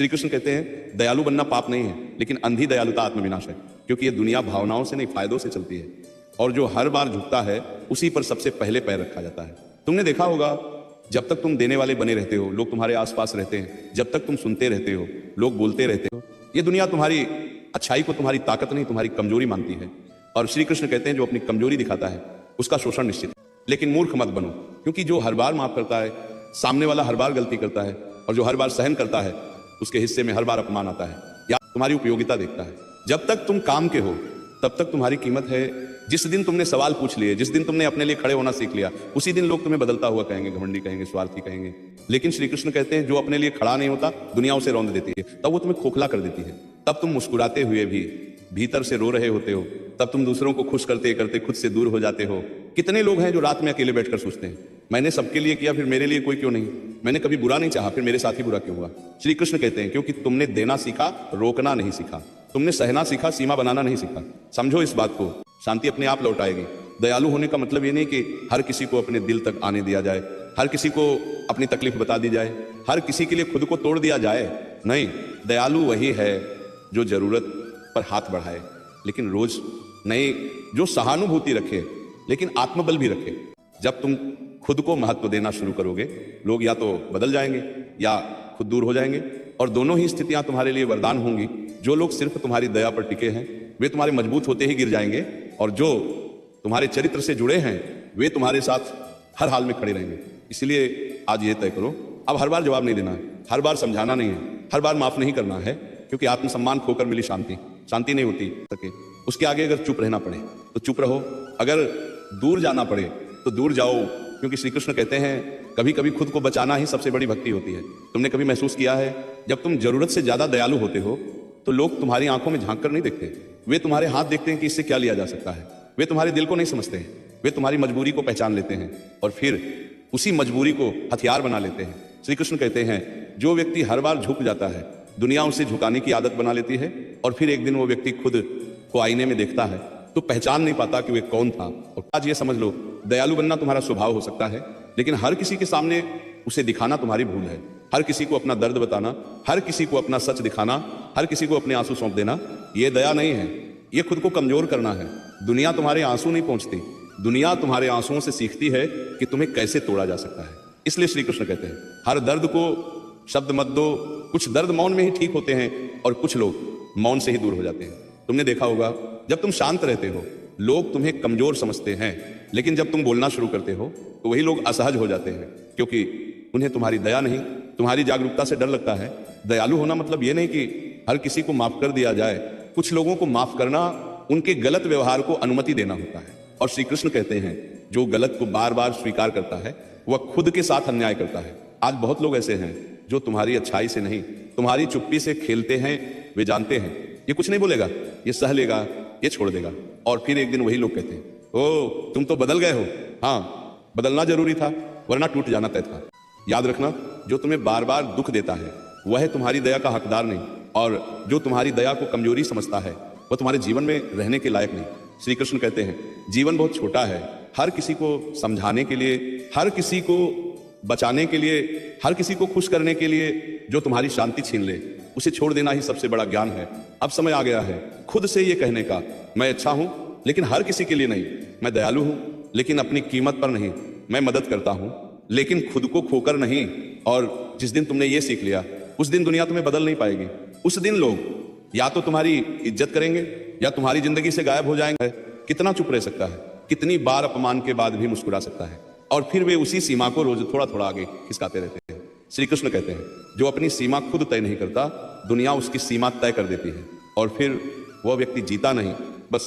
श्री कृष्ण कहते हैं दयालु बनना पाप नहीं है, लेकिन अंधी दयालुता आत्मविनाश है, क्योंकि ये दुनिया भावनाओं से नहीं फायदों से चलती है, और जो हर बार झुकता है उसी पर सबसे पहले पैर रखा जाता है। तुमने देखा होगा, जब तक तुम देने वाले बने रहते हो, लोग तुम्हारे आसपास रहते हैं, जब तक तुम सुनते रहते हो, लोग बोलते रहते हो, ये दुनिया तुम्हारी अच्छाई को तुम्हारी ताकत नहीं तुम्हारी कमजोरी मानती है। और श्री कृष्ण कहते हैं जो अपनी कमजोरी दिखाता है उसका शोषण निश्चित है। लेकिन मूर्ख मत बनो, क्योंकि जो हर बार माफ करता है, सामने वाला हर बार गलती करता है, और जो हर बार सहन करता है उसके हिस्से में हर बार अपमान आता है या तुम्हारी उपयोगिता देखता है। जब तक तुम काम के हो तब तक तुम्हारी कीमत है। जिस दिन तुमने सवाल पूछ लिए, जिस दिन तुमने अपने लिए खड़े होना सीख लिया, उसी दिन लोग तुम्हें बदलता हुआ कहेंगे, घमंडी कहेंगे, स्वार्थी कहेंगे। लेकिन श्री कृष्ण कहते हैं जो अपने लिए खड़ा नहीं होता दुनिया उसे रौंद देती है, तब वो तुम्हें खोखला कर देती है। तब तुम मुस्कुराते हुए भी भीतर से रो रहे होते हो, तब तुम दूसरों को खुश करते करते खुद से दूर हो जाते हो। कितने लोग हैं जो रात में अकेले बैठकर सोचते हैं मैंने सबके लिए किया, फिर मेरे लिए कोई क्यों नहीं, मैंने कभी बुरा नहीं चाहा, फिर मेरे साथ ही बुरा क्यों हुआ। श्री कृष्ण कहते हैं क्योंकि तुमने देना सीखा, रोकना नहीं सीखा, तुमने सहना सीखा, सीमा बनाना नहीं सीखा। समझो इस बात को, शांति अपने आप लौट आएगी। दयालु होने का मतलब ये नहीं कि हर किसी को अपने दिल तक आने दिया जाए, हर किसी को अपनी तकलीफ बता दी जाए, हर किसी के लिए खुद को तोड़ दिया जाए। नहीं, दयालु वही है जो जरूरत पर हाथ बढ़ाए लेकिन रोज नहीं, जो सहानुभूति रखे लेकिन आत्मबल भी रखे। जब तुम खुद को महत्व देना शुरू करोगे, लोग या तो बदल जाएंगे या खुद दूर हो जाएंगे, और दोनों ही स्थितियां तुम्हारे लिए वरदान होंगी। जो लोग सिर्फ तुम्हारी दया पर टिके हैं वे तुम्हारे मजबूत होते ही गिर जाएंगे, और जो तुम्हारे चरित्र से जुड़े हैं वे तुम्हारे साथ हर हाल में खड़े रहेंगे। इसलिए आज ये तय करो, अब हर बार जवाब नहीं देना है, हर बार समझाना नहीं है, हर बार माफ नहीं करना है, क्योंकि आत्मसम्मान खोकर मिली शांति नहीं होती सके। उसके आगे अगर चुप रहना पड़े तो चुप रहो, अगर दूर जाना पड़े तो दूर जाओ, क्योंकि श्री कृष्ण कहते हैं कभी कभी खुद को बचाना ही सबसे बड़ी भक्ति होती है। तुमने कभी महसूस किया है जब तुम जरूरत से ज्यादा दयालु होते हो तो लोग तुम्हारी आंखों में झांक कर नहीं देखते, वे तुम्हारे हाथ देखते हैं कि इससे क्या लिया जा सकता है। वे तुम्हारे दिल को नहीं समझते हैं, वे तुम्हारी मजबूरी को पहचान लेते हैं और फिर उसी मजबूरी को हथियार बना लेते हैं। श्री कृष्ण कहते हैं जो व्यक्ति हर बार झुक जाता है दुनिया उसे झुकाने की आदत बना लेती है, और फिर एक दिन वो व्यक्ति खुद को आईने में देखता है तो पहचान नहीं पाता कि वे कौन था। और आज ये समझ लो, दयालु बनना तुम्हारा स्वभाव हो सकता है, लेकिन हर किसी के सामने उसे दिखाना तुम्हारी भूल है। हर किसी को अपना दर्द बताना, हर किसी को अपना सच दिखाना, हर किसी को अपने आंसू सौंप देना, ये दया नहीं है, ये खुद को कमजोर करना है। दुनिया तुम्हारे आंसू नहीं पहुंचती, दुनिया तुम्हारे आंसुओं से सीखती है कि तुम्हें कैसे तोड़ा जा सकता है। इसलिए श्री कृष्ण कहते हैं हर दर्द को शब्द मत दो। कुछ दर्द मौन में ही ठीक होते हैं और कुछ लोग मौन से ही दूर हो जाते हैं। तुमने देखा होगा जब तुम शांत रहते हो लोग तुम्हें कमजोर समझते हैं, लेकिन जब तुम बोलना शुरू करते हो तो वही लोग असहज हो जाते हैं, क्योंकि उन्हें तुम्हारी दया नहीं तुम्हारी जागरूकता से डर लगता है। दयालु होना मतलब ये नहीं कि हर किसी को माफ कर दिया जाए, कुछ लोगों को माफ करना उनके गलत व्यवहार को अनुमति देना होता है। और श्री कृष्ण कहते हैं जो गलत को बार बार स्वीकार करता है वह खुद के साथ अन्याय करता है। आज बहुत लोग ऐसे हैं जो तुम्हारी अच्छाई से नहीं तुम्हारी चुप्पी से खेलते हैं। वे जानते हैं ये कुछ नहीं बोलेगा, ये सह लेगा, ये छोड़ देगा, और फिर एक दिन वही लोग कहते हैं ओ तुम तो बदल गए हो। हाँ, बदलना जरूरी था वरना टूट जाना तय था। याद रखना, जो तुम्हें बार बार दुख देता है वह तुम्हारी दया का हकदार नहीं, और जो तुम्हारी दया को कमजोरी समझता है वह तुम्हारे जीवन में रहने के लायक नहीं। श्री कृष्ण कहते हैं जीवन बहुत छोटा है, हर किसी को समझाने के लिए, हर किसी को बचाने के लिए, हर किसी को खुश करने के लिए जो तुम्हारी शांति छीन ले उसे छोड़ देना ही सबसे बड़ा ज्ञान है। अब समय आ गया है खुद से ये कहने का, मैं अच्छा हूं लेकिन हर किसी के लिए नहीं, मैं दयालु हूं लेकिन अपनी कीमत पर नहीं, मैं मदद करता हूं लेकिन खुद को खोकर नहीं। और जिस दिन तुमने ये सीख लिया उस दिन दुनिया तुम्हें बदल नहीं पाएगी। उस दिन लोग या तो तुम्हारी इज्जत करेंगे या तुम्हारी जिंदगी से गायब हो जाएंगे। कितना चुप रह सकता है, कितनी बार अपमान के बाद भी मुस्कुरा सकता है, और फिर वे उसी सीमा को रोज थोड़ा थोड़ा आगे खिसकाते रहते हैं। श्री कृष्ण कहते हैं जो अपनी सीमा खुद तय नहीं करता दुनिया उसकी सीमा तय कर देती है, और फिर वह व्यक्ति जीता नहीं बस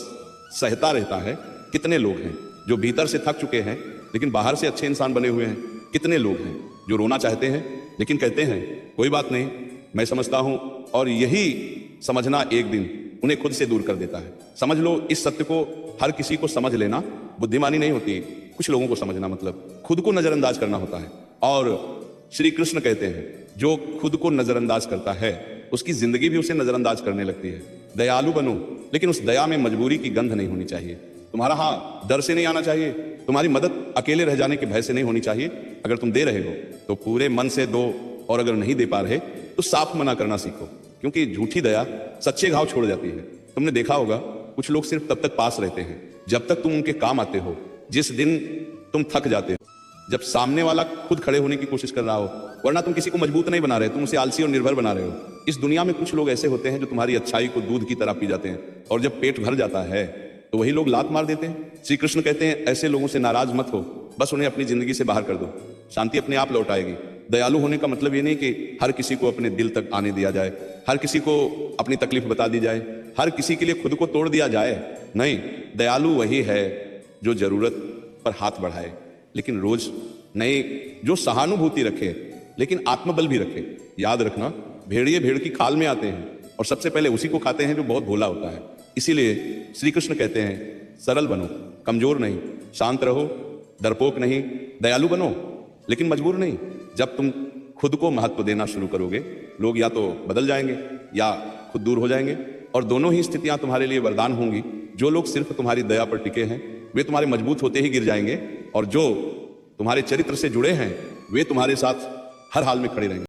सहता रहता है। कितने लोग हैं जो भीतर से थक चुके हैं लेकिन बाहर से अच्छे इंसान बने हुए हैं। कितने लोग हैं जो रोना चाहते हैं लेकिन कहते हैं कोई बात नहीं, मैं समझता हूं, और यही समझना एक दिन उन्हें खुद से दूर कर देता है। समझ लो, इस सत्य को हर किसी को समझ लेना बुद्धिमानी नहीं होती, कुछ लोगों को समझना मतलब खुद को नजरअंदाज करना होता है। और श्री कृष्ण कहते हैं जो खुद को नजरअंदाज करता है उसकी जिंदगी भी उसे नजरअंदाज करने लगती है। दयालु बनो, लेकिन उस दया में मजबूरी की गंध नहीं होनी चाहिए। तुम्हारा हाँ डर से नहीं आना चाहिए, तुम्हारी मदद अकेले रह जाने के भय से नहीं होनी चाहिए। अगर तुम दे रहे हो तो पूरे मन से दो, और अगर नहीं दे पा रहे तो साफ मना करना सीखो, क्योंकि झूठी दया सच्चे घाव छोड़ जाती है। तुमने देखा होगा कुछ लोग सिर्फ तब तक पास रहते हैं जब तक तुम उनके काम आते हो। जिस दिन तुम थक जाते हो, जब सामने वाला खुद खड़े होने की कोशिश कर रहा हो, वरना तुम किसी को मजबूत नहीं बना रहे, तुम उसे आलसी और निर्भर बना रहे हो। इस दुनिया में कुछ लोग ऐसे होते हैं जो तुम्हारी अच्छाई को दूध की तरह पी जाते हैं, और जब पेट भर जाता है तो वही लोग लात मार देते हैं। श्री कृष्ण कहते हैं ऐसे लोगों से नाराज मत हो, बस उन्हें अपनी जिंदगी से बाहर कर दो, शांति अपने आप लौट आएगी। दयालु होने का मतलब ये नहीं कि हर किसी को अपने दिल तक आने दिया जाए, हर किसी को अपनी तकलीफ बता दी जाए, हर किसी के लिए खुद को तोड़ दिया जाए। नहीं, दयालु वही है जो जरूरत पर हाथ बढ़ाए, लेकिन रोज नहीं, जो सहानुभूति रखे लेकिन आत्मबल भी रखे। याद रखना, भेड़िए भेड़ की खाल में आते हैं और सबसे पहले उसी को खाते हैं जो बहुत भोला होता है। इसीलिए श्री कृष्ण कहते हैं सरल बनो, कमजोर नहीं, शांत रहो, डरपोक नहीं, दयालु बनो लेकिन मजबूर नहीं। जब तुम खुद को महत्व देना शुरू करोगे, लोग या तो बदल जाएंगे या खुद दूर हो जाएंगे, और दोनों ही स्थितियां तुम्हारे लिए वरदान होंगी। जो लोग सिर्फ तुम्हारी दया पर टिके हैं वे तुम्हारे मजबूत होते ही गिर जाएंगे, और जो तुम्हारे चरित्र से जुड़े हैं वे तुम्हारे साथ हर हाल में खड़े रहेंगे।